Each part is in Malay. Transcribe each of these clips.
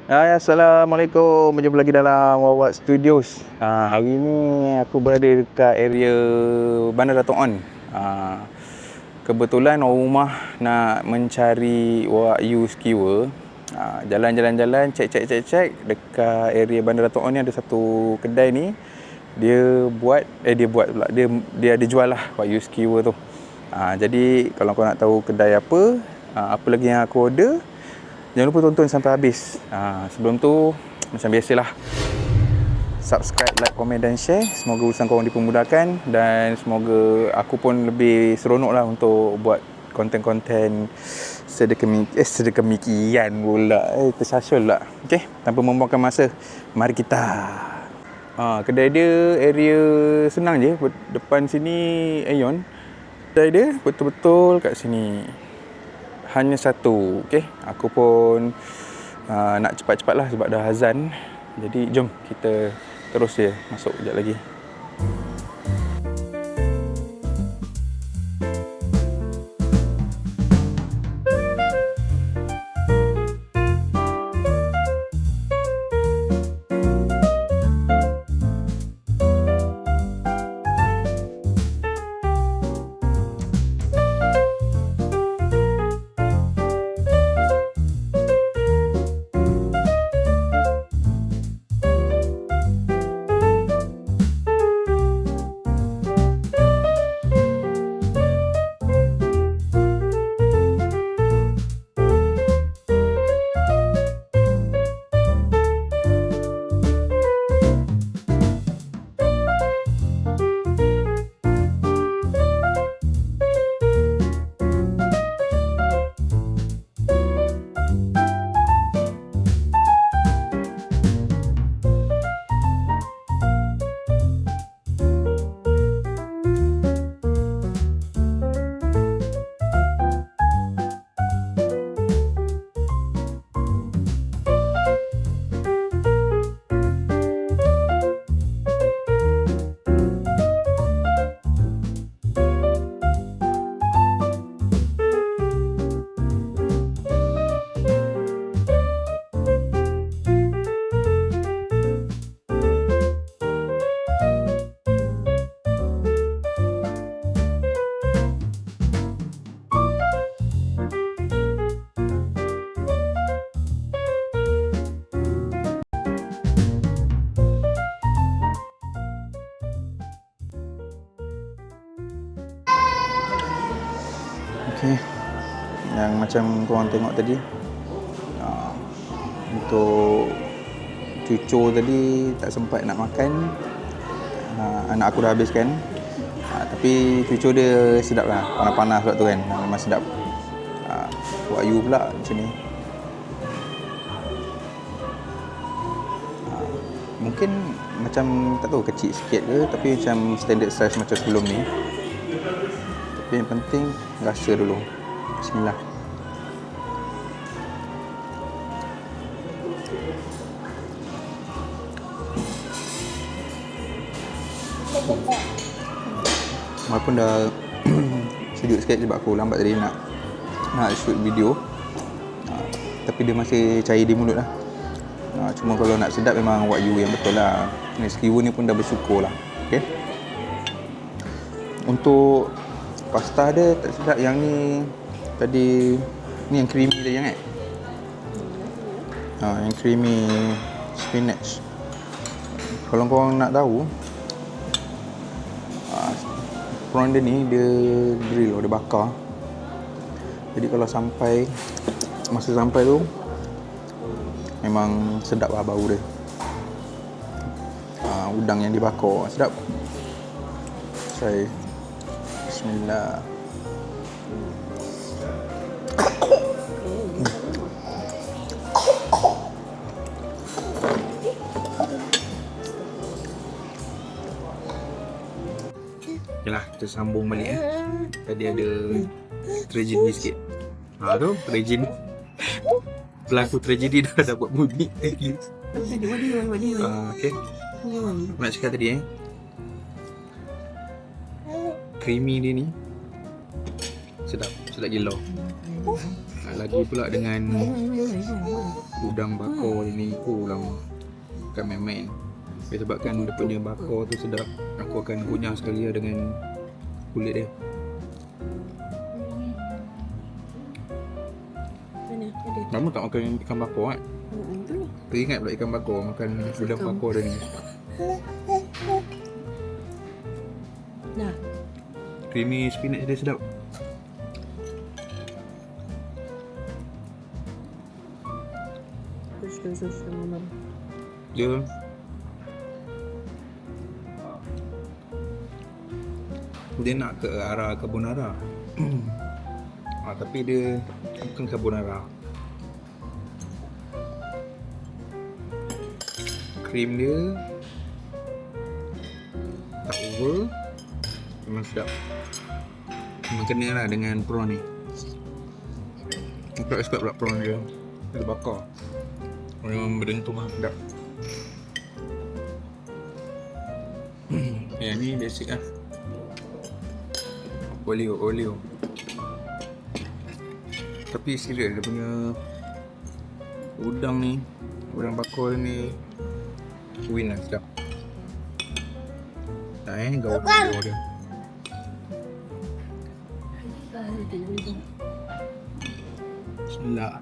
Hai, Assalamualaikum. Berjumpa lagi dalam Wawat Studios. Hari ni aku berada dekat area Bandar Dato' On. Kebetulan orang rumah nak mencari Wak Yu Skewer. Jalan-jalan, cek dekat area Bandar Dato' On ni ada satu kedai ni. Dia ada jual lah Wak Yu Skewer tu. Jadi kalau kau nak tahu kedai apa lagi yang aku order, jangan lupa tonton sampai habis. Sebelum tu, macam biasalah, subscribe, like, komen dan share. Semoga urusan korang dipermudahkan dan semoga aku pun lebih seronok lah untuk buat konten-konten sedekamikian pula. Tersasul pula. Okay, tanpa membuangkan masa, mari kita. Kedai dia area senang je. Depan sini Aeon. Kedai dia betul-betul kat sini. Hanya satu. Okay, aku pun nak cepat-cepat lah sebab dah azan. Jadi jom kita terus je masuk sekejap lagi. Okay, yang macam korang tengok tadi, untuk cucur tadi tak sempat nak makan. Anak aku dah habiskan. Tapi cucur dia sedap lah, panas-panas pula tu kan, memang sedap. Wak Yu pula macam ni. Mungkin macam tak tahu kecil sikit ke, tapi macam standard size macam sebelum ni. Tapi yang penting rasa dulu. Bismillah. Walaupun dah sejuk sikit sebab aku lambat tadi nak shoot video, tapi dia masih cair di mulut lah. Cuma kalau nak sedap memang Wak Yu yang betul lah. Skewer ni pun dah bersyukur lah. Okay, untuk pasta dia tak sedap. Yang ni tadi, ni yang creamy tadi kan? Yang creamy spinach. Kalau korang nak tahu, prawn dia ni dia grill, dia bakar. Jadi kalau masa sampai tu memang sedap lah bau dia. Udang yang dibakar sedap. Try. Bismillah. Yalah, kita sambung balik Tadi ada tragedi sikit. Tu tragedi. Pelaku tragedi dah buat bunyi lagi. Okay. Nak cakap tadi creamy dia ni sedap. Sedap gila. Lagi pula dengan udang bakar ni. Lama. Bukan main-main. Sebabkan dia punya bakar tu sedap, aku akan kunyah sekali lah dengan kulit dia. Lama tak makan ikan bakar kan? Teringat pula ikan bakar, makan udang bakar dia ni. Nah, Creamy spinach dia sedap. sus sama. Dia nak ke arah carbonara. Tapi dia bukan carbonara. Krim dia tak over, memang sedap. Memang kena lah dengan prawn ni. Aku tak suka pula prawn dia. Dia bakar. Memang berdentum lah, sedap. Yang ni basic lah. Olio. Tapi serius dia punya udang ni, udang bakar ni win lah, sedap. Gaul dia. Bismillah.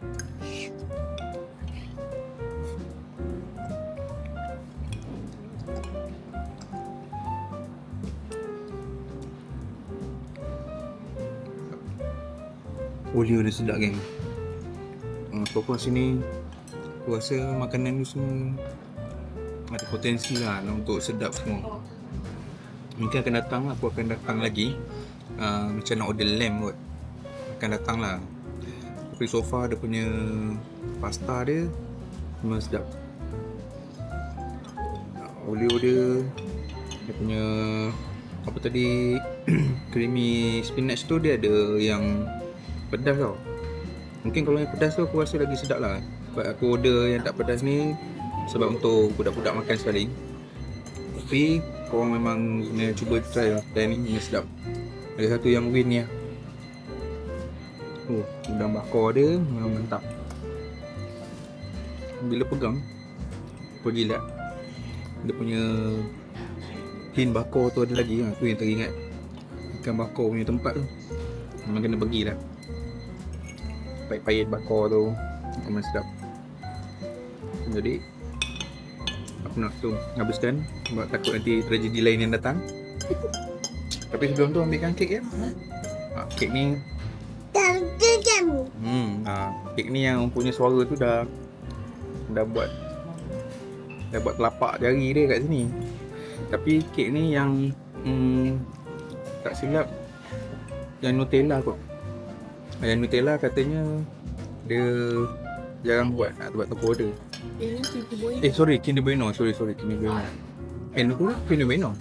Olio dia sedap geng. Pokok sini aku rasa makanan ni semua ada potensi lah untuk sedap semua. Mungkin akan datang, aku akan datang lagi. Macam nak order lamb kot, akan datang lah. Tapi so far dia punya pasta dia memang sedap. Olio dia punya apa tadi creamy spinach tu dia ada yang pedas tau. Mungkin kalau yang pedas tu aku rasa lagi sedap lah. Sebab aku order yang tak pedas ni sebab untuk budak-budak makan sekali. Tapi korang memang kena cuba try lah. Dan ni memang sedap. Ada satu yang win ni lah. Udang bakar dia memang mantap. Bila pegang, pergi lihat dia punya tin bakar tu ada lagi lah. Tu yang teringat ikan bakar punya tempat tu. Memang kena pergi lah. Pahit-pahit bakar tu memang sedap. Jadi aku nak tu habiskan sebab takut nanti tragedi lain yang datang. Tapi sebelum tu ambilkan kek ya. Kek ni kek ni yang punya suara tu dah buat telapak jari dia kat sini. Tapi kek ni yang tak silap yang Nutella kot. Yang Nutella katanya dia jarang buat, buat toko order. Sorry, Kinder Bueno. Sorry, Kinder Bueno. Nutella Kinder Bueno.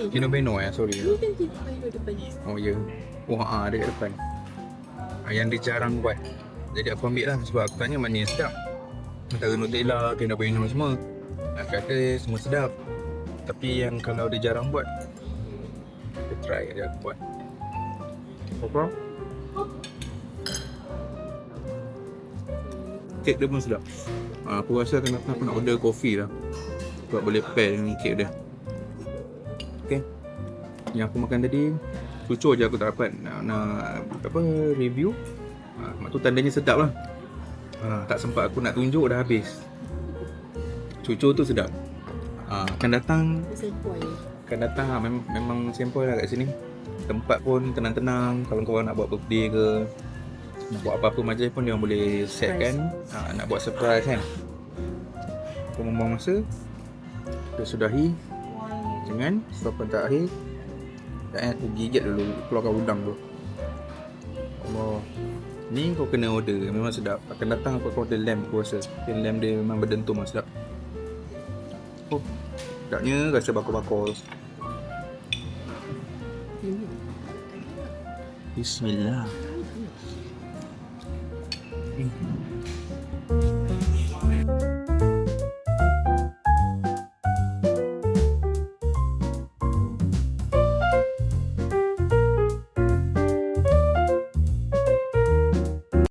Kinder Bueno sorry. Oh ya. Dia kat depan. Yang dia jarang buat. Jadi aku ambil lah sebab aku tanya mana yang sedap. Antara Nutella, Kinder Bueno semua. Aku kata semua sedap. Tapi yang kalau dia jarang buat, kita try dia buat. Apa? Kek dia pun sedap. Aku rasa kenapa aku nak order kopi lah sebab boleh pair dengan kek dia. Okay. Yang aku makan tadi cucur je, aku tak dapat nak review. Mak tu tandanya sedap lah. Tak sempat aku nak tunjuk, dah habis. Cucur tu sedap. Akan datang memang sempoi lah kat sini. Tempat pun tenang-tenang. Kalau korang nak buat birthday ke, nak buat apa-apa majlis pun dia boleh set kan. Nak buat surprise kan. Aku membuang masa. Kita sudahi dengan suapan terakhir. Aku gigit dulu, keluarkan udang dulu. Allah, ni kau kena order, memang sedap. Akan datang aku order lamb, aku rasa lamb dia memang berdentum lah, sedap. Sedapnya rasa bakar-bakar. Bismillah.